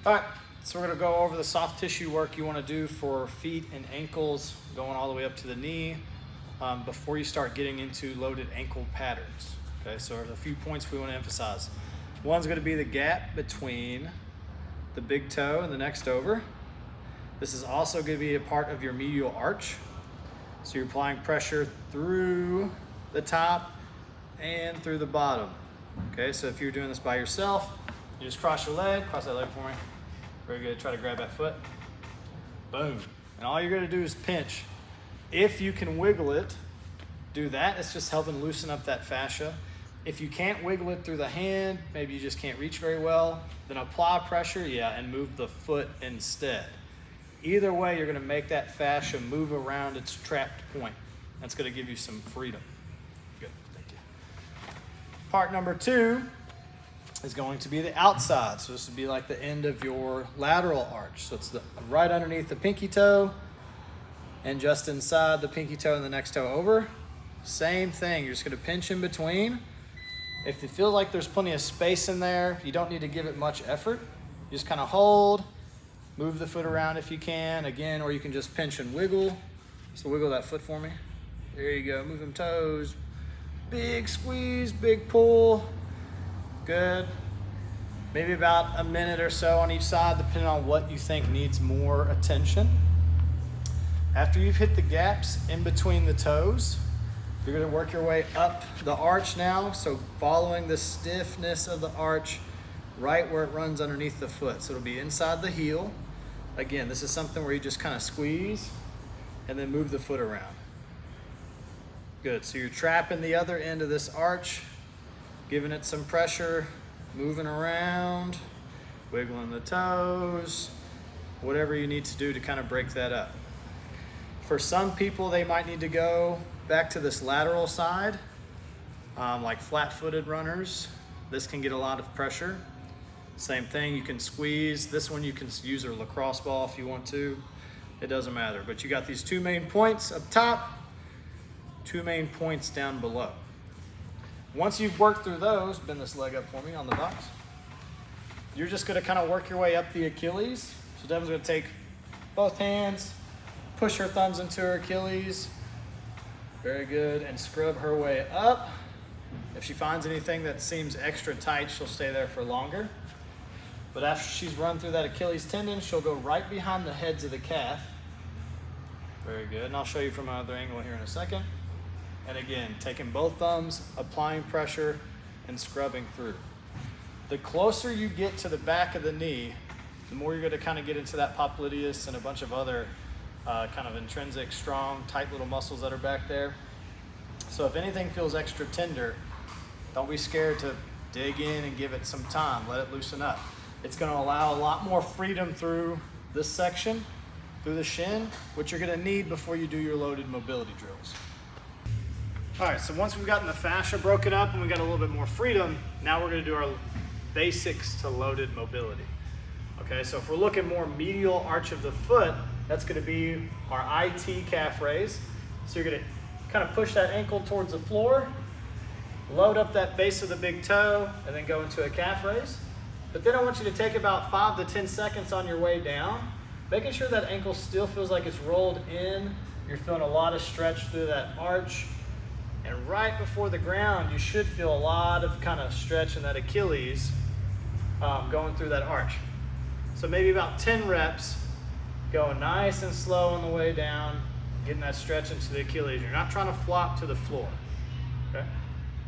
All right, so we're gonna go over the soft tissue work you wanna do for feet and ankles, going all the way up to the knee, before you start getting into loaded ankle patterns. Okay, so there's a few points we wanna emphasize. One's gonna be the gap between the big toe and the next over. This is also gonna be a part of your medial arch. So you're applying pressure through the top and through the bottom. Okay, so if you're doing this by yourself, you just cross your leg, cross that leg for me. Very good, try to grab that foot. Boom. And all you're gonna do is pinch. If you can wiggle it, do that. It's just helping loosen up that fascia. If you can't wiggle it through the hand, maybe you just can't reach very well, then apply pressure, and move the foot instead. Either way, you're gonna make that fascia move around its trapped point. That's gonna give you some freedom. Good, thank you. Part number 2 is going to be the outside. So this would be like the end of your lateral arch. So it's right underneath the pinky toe and just inside the pinky toe and the next toe over. Same thing, you're just gonna pinch in between. If you feel like there's plenty of space in there, you don't need to give it much effort. You just kind of hold, move the foot around if you can, again, or you can just pinch and wiggle. So wiggle that foot for me. There you go, move them toes. Big squeeze, big pull. Good. Maybe about a minute or so on each side, depending on what you think needs more attention. After you've hit the gaps in between the toes, you're gonna work your way up the arch now. So following the stiffness of the arch right where it runs underneath the foot. So it'll be inside the heel. Again, this is something where you just kind of squeeze and then move the foot around. Good, so you're trapping the other end of this arch, giving it some pressure, moving around, wiggling the toes, whatever you need to do to kind of break that up. For some people, they might need to go back to this lateral side, like flat-footed runners. This can get a lot of pressure. Same thing, you can squeeze. This one you can use a lacrosse ball if you want to. It doesn't matter, but you got these 2 main points up top, 2 main points down below. Once you've worked through those, bend this leg up for me on the box. You're just gonna kind of work your way up the Achilles. So Devin's gonna take both hands, push her thumbs into her Achilles. Very good, and scrub her way up. If she finds anything that seems extra tight, she'll stay there for longer. But after she's run through that Achilles tendon, she'll go right behind the heads of the calf. Very good, and I'll show you from another angle here in a second. And again, taking both thumbs, applying pressure, and scrubbing through. The closer you get to the back of the knee, the more you're gonna kind of get into that popliteus and a bunch of other kind of intrinsic, strong, tight little muscles that are back there. So if anything feels extra tender, don't be scared to dig in and give it some time, let it loosen up. It's gonna allow a lot more freedom through this section, through the shin, which you're gonna need before you do your loaded mobility drills. All right, so once we've gotten the fascia broken up and we got a little bit more freedom, now we're gonna do our basics to loaded mobility. Okay, so if we're looking more medial arch of the foot, that's gonna be our IT calf raise. So you're gonna kind of push that ankle towards the floor, load up that base of the big toe, and then go into a calf raise. But then I want you to take about 5 to 10 seconds on your way down, making sure that ankle still feels like it's rolled in. You're feeling a lot of stretch through that arch. And right before the ground, you should feel a lot of kind of stretch in that Achilles going through that arch. So maybe about 10 reps, going nice and slow on the way down, getting that stretch into the Achilles. You're not trying to flop to the floor, okay?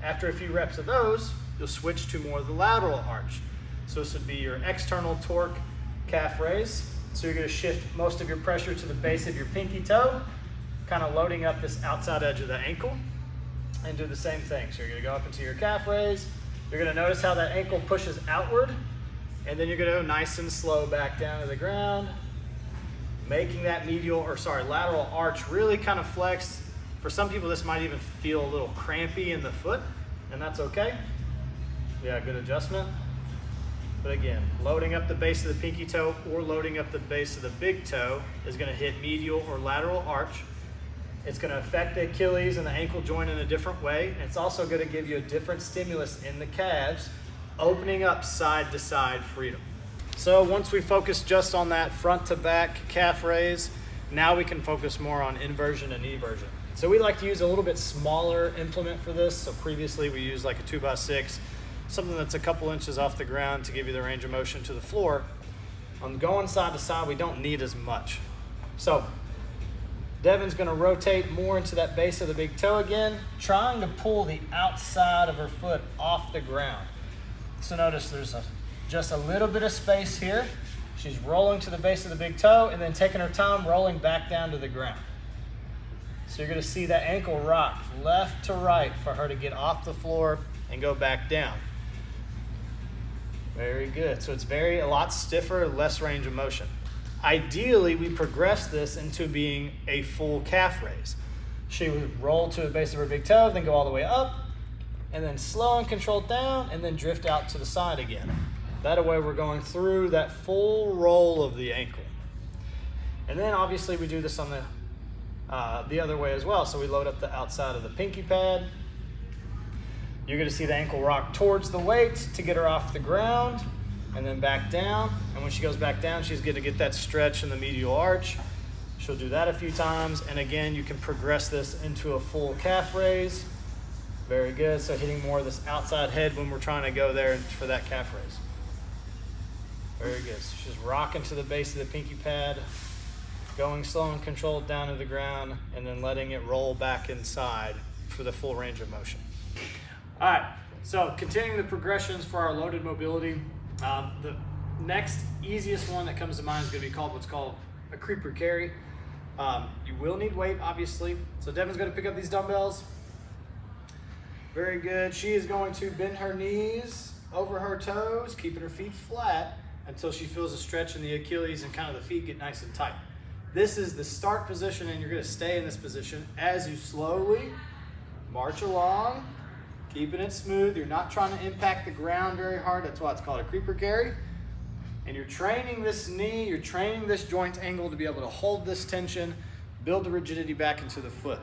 After a few reps of those, you'll switch to more of the lateral arch. So this would be your external torque calf raise. So you're gonna shift most of your pressure to the base of your pinky toe, kind of loading up this outside edge of the ankle, and do the same thing. So you're gonna go up into your calf raise. You're gonna notice how that ankle pushes outward, and then you're gonna go nice and slow back down to the ground, making that lateral arch really kind of flex. For some people, this might even feel a little crampy in the foot, and that's okay. Yeah, good adjustment. But again, loading up the base of the pinky toe or loading up the base of the big toe is gonna hit medial or lateral arch. It's gonna affect the Achilles and the ankle joint in a different way. And it's also gonna give you a different stimulus in the calves, opening up side to side freedom. So once we focus just on that front to back calf raise, now we can focus more on inversion and eversion. So we like to use a little bit smaller implement for this. So previously we used like a 2x6, something that's a couple inches off the ground to give you the range of motion to the floor. On going side to side, we don't need as much. So Devin's gonna rotate more into that base of the big toe again, trying to pull the outside of her foot off the ground. So notice there's just a little bit of space here. She's rolling to the base of the big toe and then taking her time rolling back down to the ground. So you're gonna see that ankle rock left to right for her to get off the floor and go back down. Very good. So it's a lot stiffer, less range of motion. Ideally, we progress this into being a full calf raise. She would roll to the base of her big toe, then go all the way up, and then slow and controlled down, and then drift out to the side again. That way we're going through that full roll of the ankle. And then obviously we do this on the other way as well. So we load up the outside of the pinky pad. You're gonna see the ankle rock towards the weight to get her off the ground, and then back down. And when she goes back down, she's gonna get that stretch in the medial arch. She'll do that a few times. And again, you can progress this into a full calf raise. Very good. So hitting more of this outside head when we're trying to go there for that calf raise. Very good. So she's rocking to the base of the pinky pad, going slow and controlled down to the ground, and then letting it roll back inside for the full range of motion. All right, so continuing the progressions for our loaded mobility, the next easiest one that comes to mind is gonna be what's called a creeper carry. You will need weight, obviously. So Devin's gonna pick up these dumbbells. Very good. She is going to bend her knees over her toes, keeping her feet flat until she feels a stretch in the Achilles and kind of the feet get nice and tight. This is the start position, and you're gonna stay in this position as you slowly march along, keeping it smooth. You're not trying to impact the ground very hard. That's why it's called a creeper carry. And you're training this knee, you're training this joint angle to be able to hold this tension, build the rigidity back into the foot.